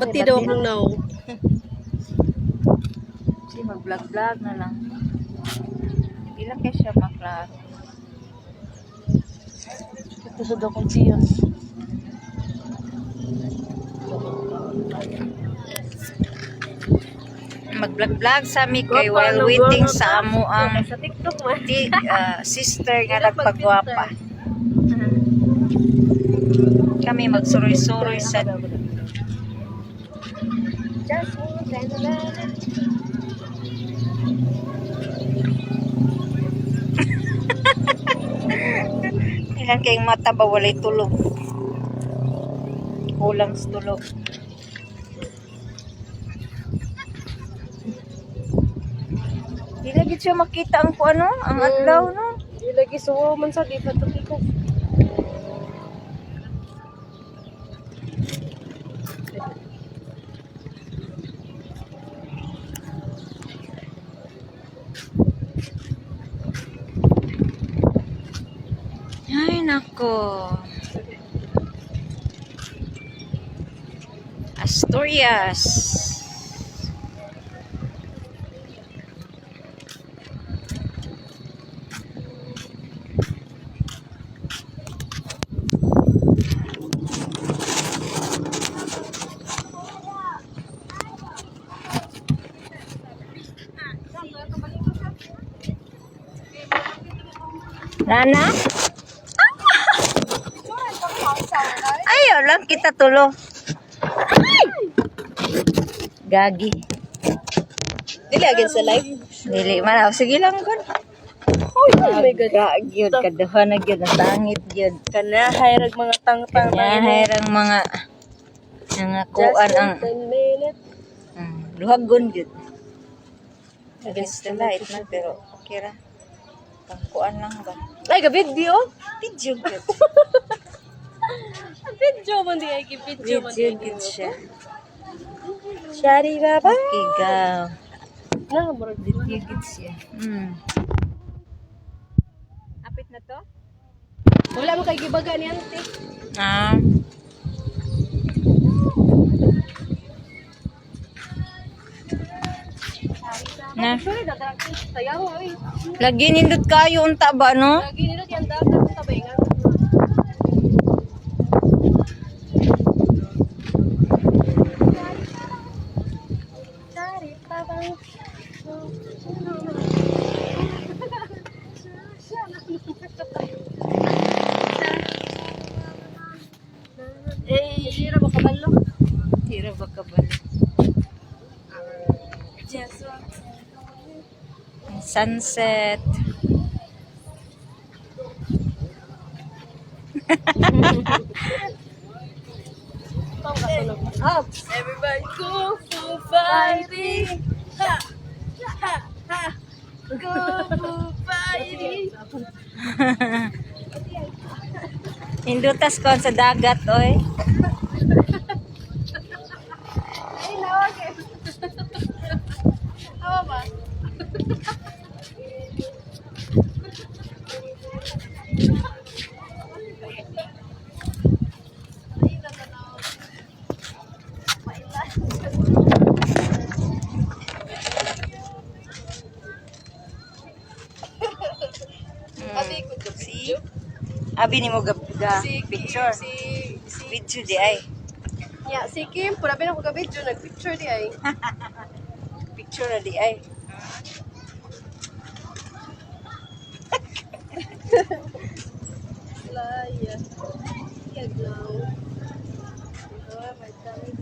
Bati daw akong now. Si mag-vlog-vlog na lang. Hindi lang kaya siya maklaro. Tusod akong siyon. Mag-vlog-vlog sa mi kay while waiting sa amo ang Sa TikTok man. sister nga nagpagwapa. Kami magsuroy-suroy sa ilan kayong mata ba walay tulog. Kulang sa tulog. Di lagi siya makita ang ano, ang adlaw no. Di lagi suwo man sa di pa to ko. Ay nako. Asturias. Nana? Ayaw lang kita tulo. Gagi. Dili agad sa live. Dili man. Sige lang kun. Oh my god. Gagi yun. Kaduha na yun. Tangit yun. Kanahay rag mga tang-tang. Kanya ang mga kuan ang 10 minutes. luhagon yun. Against the light na pero okay ra. Pangkuan lang ba? Ay, ga video. Video yun. Video man di ay video man. Video yun siya. Shari baba. Ikaw. Na murag Video yun siya. Apit na to? wala mo kay gibaga ni ante. Na. Sorry dadak sayaw oy. Lagi nindot kayo unta ba no? Lagi nila yang dagat sa bayngan. Shari baba. Eh, sira ba kabalo? Tira ba ka balik? Sunset. Up! Everybody go for fighting! Ha! Ha! Ha! Go for fighting! Indutas ko sa dagat, oy. Ay, nawag eh! Hawa ba? Si Abi ni mo ga picture. Video di ay. Ya, si Kim, purabi na ko ka-video, nag-picture di ay. Picture na di ay. Laya. Yag lang. Oh, my God.